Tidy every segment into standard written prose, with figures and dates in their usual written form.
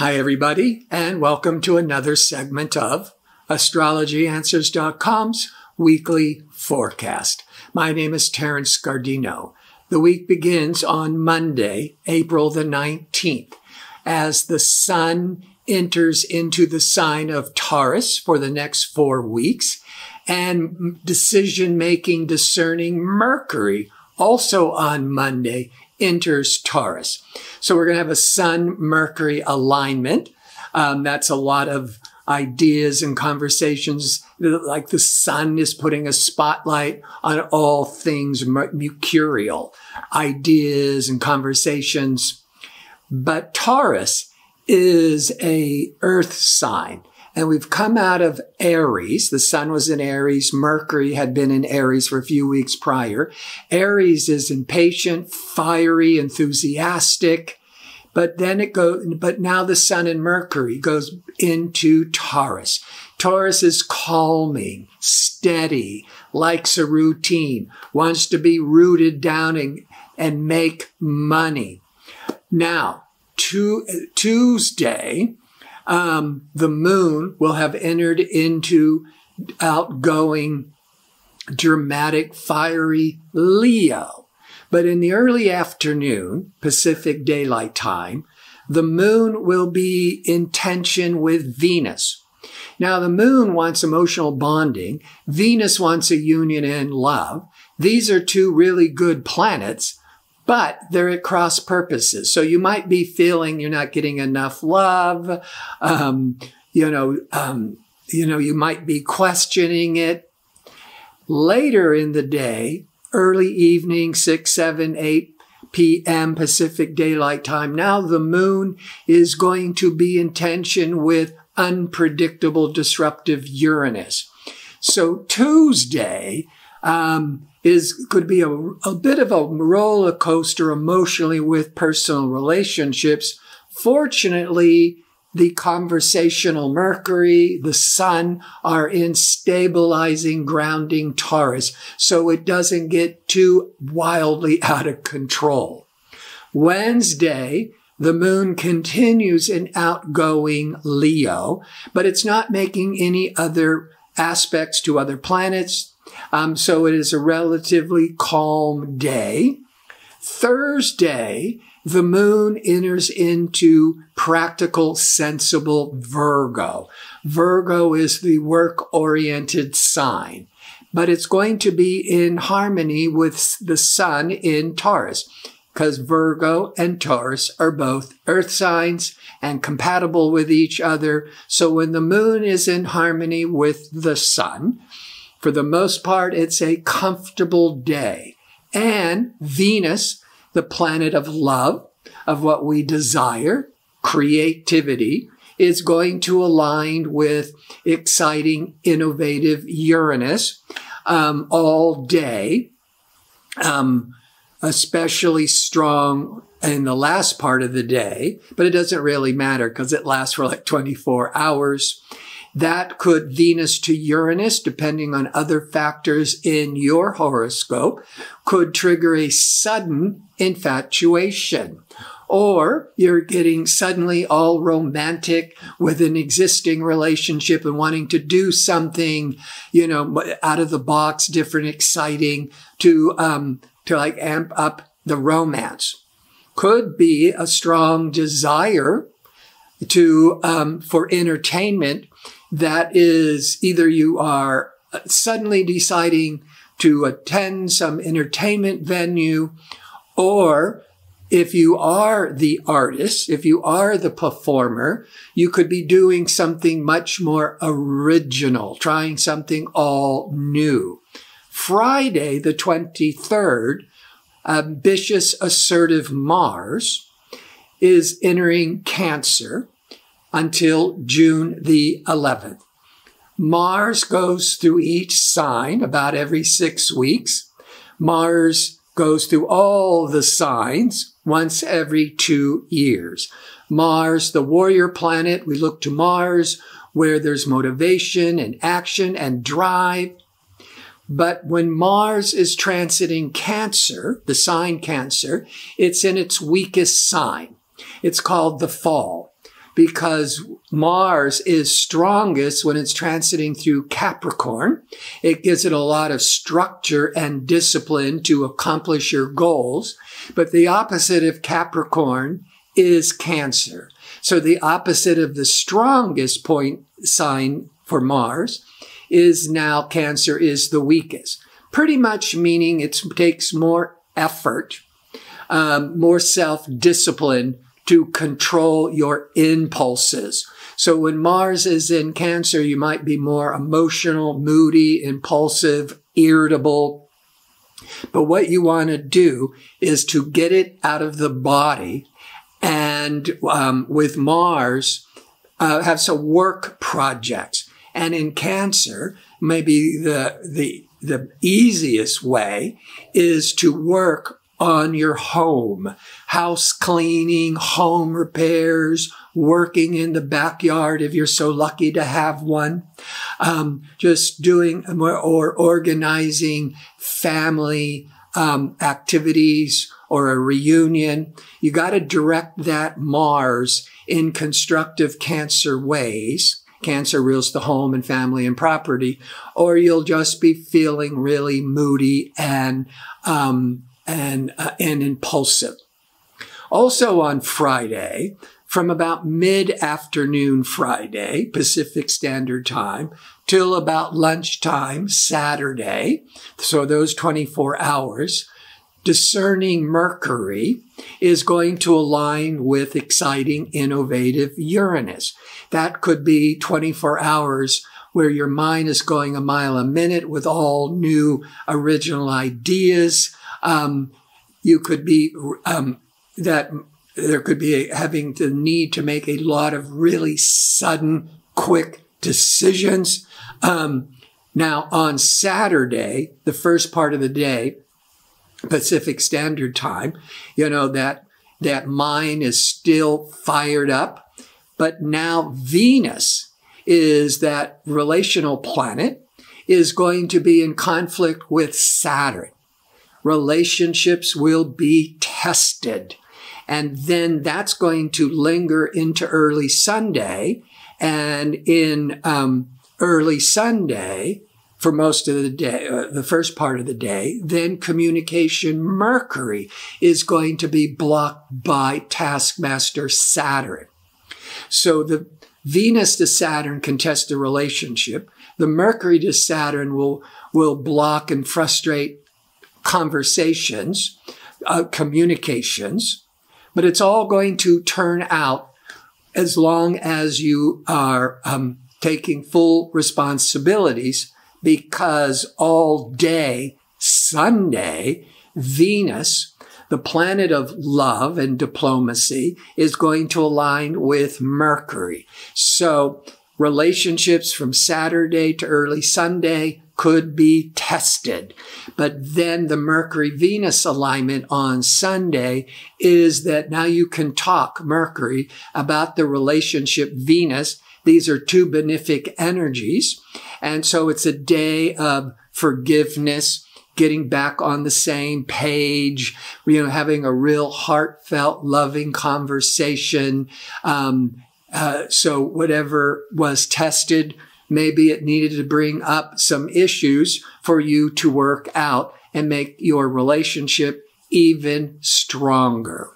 Hi, everybody, and welcome to another segment of AstrologyAnswers.com's weekly forecast. My name is Terence Scardino. The week begins on Monday, April the 19th, as the Sun enters into the sign of Taurus for the next 4 weeks, and decision-making, discerning Mercury, also on Monday, enters Taurus. So we're going to have a Sun-Mercury alignment. That's a lot of ideas and conversations, like the Sun is putting a spotlight on all things mercurial, ideas and conversations. But Taurus is a earth sign. And we've come out of Aries. The Sun was in Aries. Mercury had been in Aries for a few weeks prior. Aries is impatient, fiery, enthusiastic. But now the Sun and Mercury goes into Taurus. Taurus is calming, steady, likes a routine, wants to be rooted down and make money. Now, Tuesday, the moon will have entered into outgoing, dramatic, fiery Leo. But in the early afternoon, Pacific Daylight Time, the moon will be in tension with Venus. Now, the moon wants emotional bonding. Venus wants a union and love. These are two really good planets, but they're at cross purposes. So you might be feeling you're not getting enough love. You might be questioning it. Later in the day, early evening, 6, 7, 8 p.m. Pacific Daylight Time, now the moon is going to be in tension with unpredictable, disruptive Uranus. So Tuesday, could be a bit of a roller coaster emotionally with personal relationships. Fortunately, the conversational Mercury, the Sun are in stabilizing, grounding Taurus, so it doesn't get too wildly out of control. Wednesday, the moon continues in outgoing Leo, but it's not making any other aspects to other planets. So it is a relatively calm day. Thursday, the moon enters into practical, sensible Virgo. Virgo is the work-oriented sign, but it's going to be in harmony with the Sun in Taurus, because Virgo and Taurus are both earth signs and compatible with each other. So when the moon is in harmony with the Sun, for the most part, it's a comfortable day. And Venus, the planet of love, of what we desire, creativity, is going to align with exciting, innovative Uranus all day, especially strong in the last part of the day. But it doesn't really matter because it lasts for like 24 hours. That could Venus to Uranus, depending on other factors in your horoscope, could trigger a sudden infatuation. Or you're getting suddenly all romantic with an existing relationship and wanting to do something, out of the box, different, exciting to like amp up the romance. Could be a strong desire for entertainment. That is, either you are suddenly deciding to attend some entertainment venue, or if you are the artist, if you are the performer, you could be doing something much more original, trying something all new. Friday, the 23rd, ambitious, assertive Mars is entering Cancer until June the 11th. Mars goes through each sign about every 6 weeks. Mars goes through all the signs once every 2 years. Mars, the warrior planet, we look to Mars where there's motivation and action and drive. But when Mars is transiting Cancer, the sign Cancer, it's in its weakest sign. It's called the fall. because Mars is strongest when it's transiting through Capricorn. It gives it a lot of structure and discipline to accomplish your goals. But the opposite of Capricorn is Cancer. So the opposite of the strongest point sign for Mars is now Cancer is the weakest. Pretty much meaning it takes more effort, more self-discipline to control your impulses. So when Mars is in Cancer, you might be more emotional, moody, impulsive, irritable. But what you want to do is to get it out of the body. And with Mars, have some work projects. And in Cancer, maybe the easiest way is to work on your home, house cleaning, home repairs, working in the backyard if you're so lucky to have one, just doing or organizing family activities or a reunion. You got to direct that Mars in constructive Cancer ways. Cancer rules the home and family and property, or you'll just be feeling really moody and impulsive. Also on Friday, from about mid-afternoon Friday, Pacific Standard Time, till about lunchtime Saturday, so those 24 hours, discerning Mercury is going to align with exciting, innovative Uranus. That could be 24 hours where your mind is going a mile a minute with all new original ideas. You could be, there could be having the need to make a lot of really sudden, quick decisions. Now on Saturday, the first part of the day, Pacific Standard Time, that mind is still fired up. But now Venus is that relational planet, is going to be in conflict with Saturn. Relationships will be tested. And then that's going to linger into early Sunday. And in early Sunday, for most of the day, the first part of the day, then communication Mercury is going to be blocked by taskmaster Saturn. So the Venus to Saturn contest the relationship. The Mercury to Saturn will block and frustrate conversations, communications, but it's all going to turn out as long as you are taking full responsibilities, because all day Sunday, Venus, the planet of love and diplomacy, is going to align with Mercury. So relationships from Saturday to early Sunday could be tested. But then the Mercury-Venus alignment on Sunday is that now you can talk, Mercury, about the relationship Venus. These are two benefic energies. And so it's a day of forgiveness, getting back on the same page, having a real heartfelt, loving conversation. So whatever was tested, maybe it needed to bring up some issues for you to work out and make your relationship even stronger.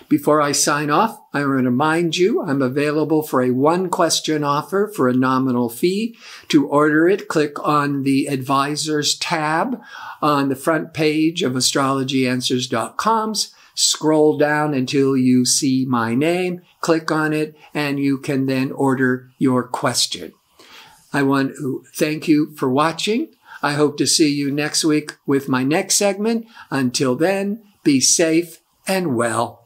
Before I sign off, I want to remind you I'm available for a one-question offer for a nominal fee. To order it, click on the Advisors tab on the front page of astrologyanswers.com. Scroll down until you see my name, click on it, and you can then order your question. I want to thank you for watching. I hope to see you next week with my next segment. Until then, be safe and well.